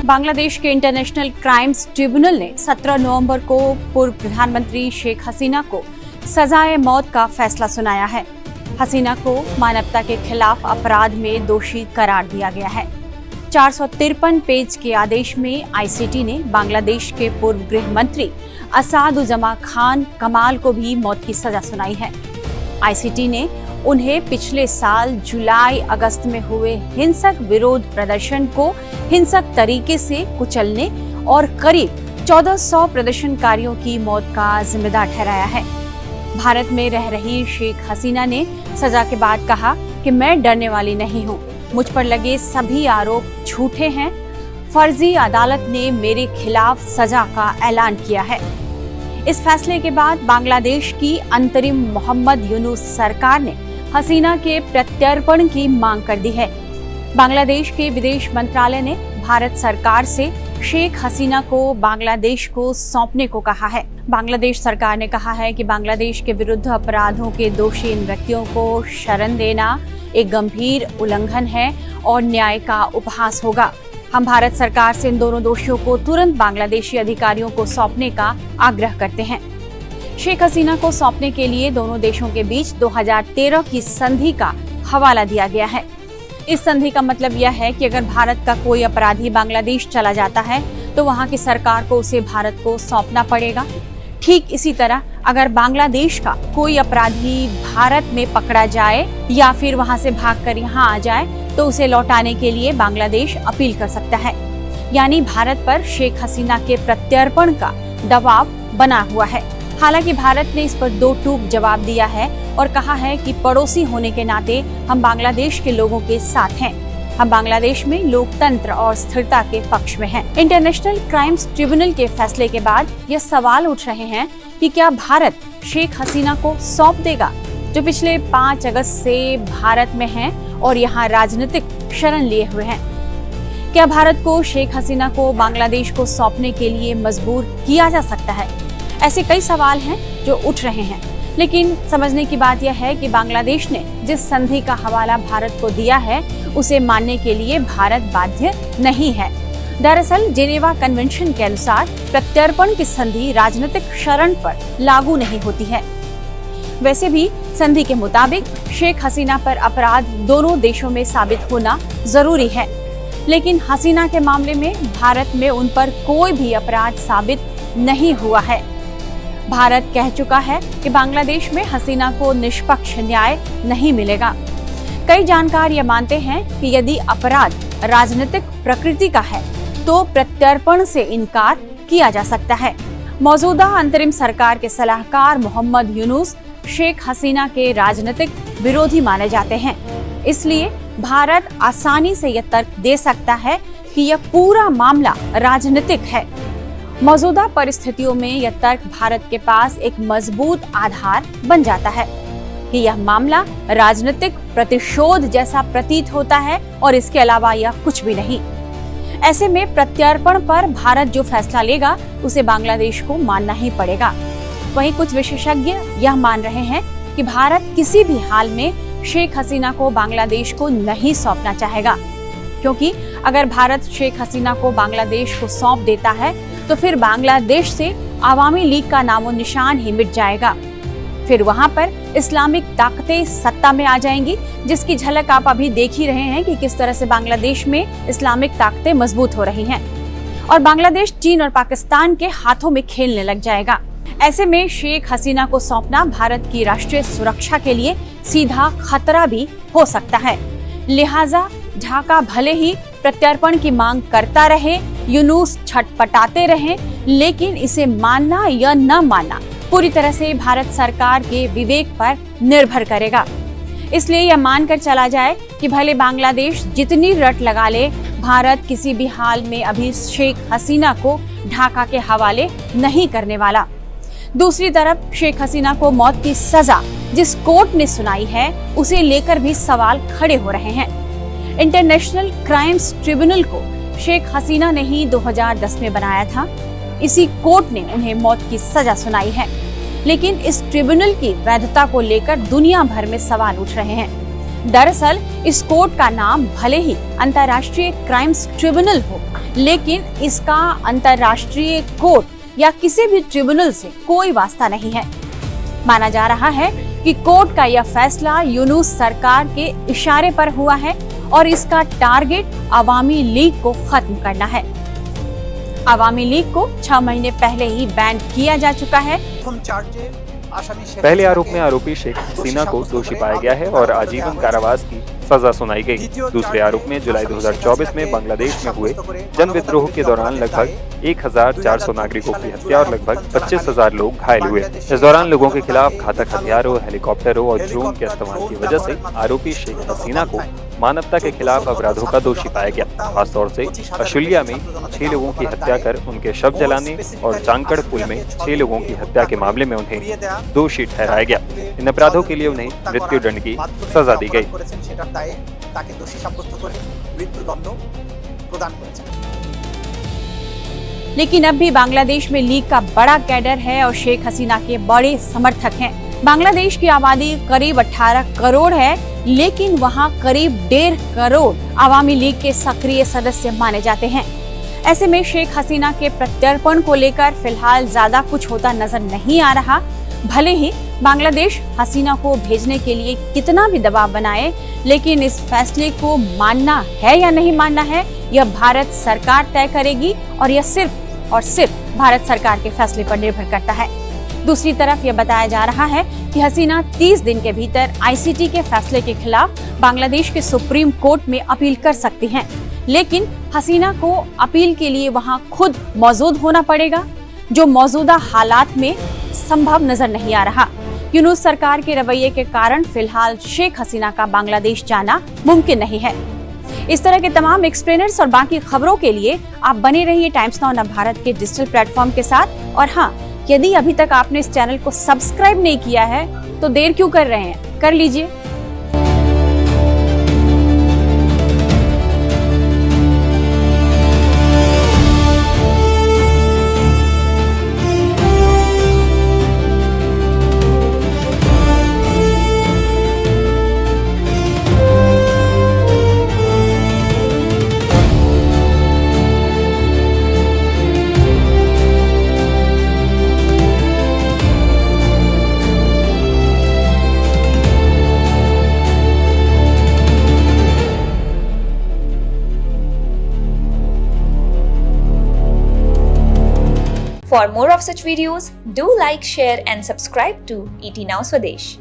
बांग्लादेश के international crimes tribunal ने 17 नवंबर को पूर्व प्रधानमंत्री शेख हसीना को सजाए मौत का फैसला सुनाया है। हसीना को मानवता के खिलाफ अपराध में दोषी करार दिया गया है। 453 पेज के आदेश में आईसीटी ने बांग्लादेश के पूर्व गृह मंत्री असादुज्जमा खान कमाल को भी मौत की सजा सुनाई है। आईसीटी ने उन्हें पिछले साल जुलाई अगस्त में हुए हिंसक विरोध प्रदर्शन को हिंसक तरीके से कुचलने और करीब 1400 प्रदर्शनकारियों की मौत का जिम्मेदार ठहराया है। भारत में रह रही शेख हसीना ने सजा के बाद कहा कि मैं डरने वाली नहीं हूँ, मुझ पर लगे सभी आरोप झूठे हैं। फर्जी अदालत ने मेरे खिलाफ सजा का ऐलान किया है। इस फैसले के बाद बांग्लादेश की अंतरिम मोहम्मद यूनुस सरकार ने हसीना के प्रत्यर्पण की मांग कर दी है। बांग्लादेश के विदेश मंत्रालय ने भारत सरकार से शेख हसीना को बांग्लादेश को सौंपने को कहा है। बांग्लादेश सरकार ने कहा है कि बांग्लादेश के विरुद्ध अपराधों के दोषी इन व्यक्तियों को शरण देना एक गंभीर उल्लंघन है और न्याय का उपहास होगा। हम भारत सरकार से इन दोनों दोषियों को तुरंत बांग्लादेशी अधिकारियों को सौंपने का आग्रह करते हैं। शेख हसीना को सौंपने के लिए दोनों देशों के बीच 2013 की संधि का हवाला दिया गया है। इस संधि का मतलब यह है कि अगर भारत का कोई अपराधी बांग्लादेश चला जाता है तो वहां की सरकार को उसे भारत को सौंपना पड़ेगा। ठीक इसी तरह अगर बांग्लादेश का कोई अपराधी भारत में पकड़ा जाए या फिर वहां से भागकर यहाँ आ जाए तो उसे लौटाने के लिए बांग्लादेश अपील कर सकता है। यानी भारत पर शेख हसीना के प्रत्यर्पण का दबाव बना हुआ है। हालांकि भारत ने इस पर दो टूक जवाब दिया है और कहा है कि पड़ोसी होने के नाते हम बांग्लादेश के लोगों के साथ हैं। हम बांग्लादेश में लोकतंत्र और स्थिरता के पक्ष में हैं। इंटरनेशनल क्राइम्स ट्रिब्यूनल के फैसले के बाद यह सवाल उठ रहे हैं कि क्या भारत शेख हसीना को सौंप देगा, जो पिछले 5 अगस्त से भारत में हैं और यहाँ राजनीतिक शरण लिए हुए हैं। क्या भारत को शेख हसीना को बांग्लादेश को सौंपने के लिए मजबूर किया जा सकता है? ऐसे कई सवाल हैं जो उठ रहे हैं, लेकिन समझने की बात यह है कि बांग्लादेश ने जिस संधि का हवाला भारत को दिया है उसे मानने के लिए भारत बाध्य नहीं है। दरअसल जेनेवा कन्वेंशन के अनुसार प्रत्यर्पण की संधि राजनीतिक शरण पर लागू नहीं होती है। वैसे भी संधि के मुताबिक शेख हसीना पर अपराध दोनों देशों में साबित होना जरूरी है, लेकिन हसीना के मामले में भारत में उन पर कोई भी अपराध साबित नहीं हुआ है। भारत कह चुका है कि बांग्लादेश में हसीना को निष्पक्ष न्याय नहीं मिलेगा। कई जानकार ये मानते हैं कि यदि अपराध राजनीतिक प्रकृति का है तो प्रत्यर्पण से इनकार किया जा सकता है। मौजूदा अंतरिम सरकार के सलाहकार मोहम्मद यूनुस शेख हसीना के राजनीतिक विरोधी माने जाते हैं, इसलिए भारत आसानी से यह तर्क दे सकता है कि यह पूरा मामला राजनीतिक है। मौजूदा परिस्थितियों में यह तर्क भारत के पास एक मजबूत आधार बन जाता है कि यह मामला राजनीतिक प्रतिशोध जैसा प्रतीत होता है और इसके अलावा यह कुछ भी नहीं। ऐसे में प्रत्यर्पण पर भारत जो फैसला लेगा उसे बांग्लादेश को मानना ही पड़ेगा। वहीं कुछ विशेषज्ञ यह मान रहे हैं कि भारत किसी भी हाल में शेख हसीना को बांग्लादेश को नहीं सौंपना चाहेगा, क्योंकि अगर भारत शेख हसीना को बांग्लादेश को सौंप देता है तो फिर बांग्लादेश से आवामी लीग का नामो निशान ही मिट जाएगा। फिर वहां पर इस्लामिक ताकतें सत्ता में आ जाएंगी, जिसकी झलक आप अभी देख ही रहे हैं कि किस तरह से बांग्लादेश में इस्लामिक ताकतें मजबूत हो रही हैं और बांग्लादेश चीन और पाकिस्तान के हाथों में खेलने लग जाएगा। ऐसे में शेख हसीना को सौंपना भारत की राष्ट्रीय सुरक्षा के लिए सीधा खतरा भी हो सकता है। लिहाजा ढाका भले ही प्रत्यर्पण की मांग करता रहे, यूनुस छटपटाते रहे, लेकिन इसे मानना या न मानना पूरी तरह से भारत सरकार के विवेक पर निर्भर करेगा। इसलिए यह मानकर चला जाए कि भले बांग्लादेश जितनी रट लगा ले, भारत किसी भी हाल में अभी शेख हसीना को ढाका के हवाले नहीं करने वाला। दूसरी तरफ शेख हसीना को मौत की सजा जिस कोर्ट ने सुनाई है उसे लेकर भी सवाल खड़े हो रहे हैं। इंटरनेशनल क्राइम्स ट्रिब्यूनल को शेख हसीना ने ही 2010 में बनाया था। इसी कोर्ट ने उन्हें मौत की सजा सुनाई है, लेकिन इस ट्रिब्यूनल की वैधता को लेकर दुनिया भर में सवाल उठ रहे हैं। दरअसल इस कोर्ट का नाम भले ही अंतर्राष्ट्रीय क्राइम्स ट्रिब्यूनल हो, लेकिन इसका अंतर्राष्ट्रीय कोर्ट या किसी भी ट्रिब्यूनल से कोई वास्ता नहीं है। माना जा रहा है कि कोर्ट का यह फैसला यूनूस सरकार के इशारे पर हुआ है और इसका टारगेट अवामी लीग को खत्म करना है। अवामी लीग को 6 महीने पहले ही बैन किया जा चुका है। पहले आरोप में आरोपी शेख हसीना को दोषी पाया गया है और आजीवन कारावास की सजा सुनाई गई। दूसरे आरोप में जुलाई 2024 में बांग्लादेश में हुए जन विद्रोह के दौरान लगभग 1400 नागरिकों की हत्या और लगभग 25,000 लोग घायल हुए। इस दौरान लोगों के खिलाफ घातक हथियारों, हेलीकॉप्टरों और ड्रोन के इस्तेमाल की वजह से आरोपी शेख हसीना को मानवता के खिलाफ अपराधों का दोषी पाया गया। खासतौर से अशुलिया में 6 लोगों की हत्या कर उनके शव जलाने और चांकड़ पुल में 6 लोगों की हत्या के मामले में उन्हें दोषी ठहराया गया। इन अपराधों के लिए उन्हें मृत्यु दंड की सजा दी गई। लेकिन अब भी बांग्लादेश में लीग का बड़ा कैडर है और शेख हसीना के बड़े समर्थक हैं। बांग्लादेश की आबादी करीब 18 करोड़ है, लेकिन वहां करीब 1.5 करोड़ अवामी लीग के सक्रिय सदस्य माने जाते हैं। ऐसे में शेख हसीना के प्रत्यर्पण को लेकर फिलहाल ज्यादा कुछ होता नजर नहीं आ रहा। भले ही बांग्लादेश हसीना को भेजने के लिए कितना भी दबाव बनाए, लेकिन इस फैसले को मानना है या नहीं मानना है, यह भारत सरकार तय करेगी और यह सिर्फ और सिर्फ भारत सरकार के फैसले पर निर्भर करता है। दूसरी तरफ यह बताया जा रहा है कि हसीना 30 दिन के भीतर आईसीटी के फैसले के खिलाफ बांग्लादेश के सुप्रीम कोर्ट में अपील कर सकती हैं। लेकिन हसीना को अपील के लिए वहां खुद मौजूद होना पड़ेगा, जो मौजूदा हालात में संभव नजर नहीं आ रहा। यूनूस सरकार के रवैये के कारण फिलहाल शेख हसीना का बांग्लादेश जाना मुमकिन नहीं है। इस तरह के तमाम एक्सप्लेनर्स और बाकी खबरों के लिए आप बने रहिए टाइम्स नाउ भारत के डिजिटल प्लेटफॉर्म के साथ। और हाँ, यदि अभी तक आपने इस चैनल को सब्सक्राइब नहीं किया है तो देर क्यों कर रहे हैं, कर लीजिए। For more of such videos, do like, share and subscribe to ET Now Swadesh.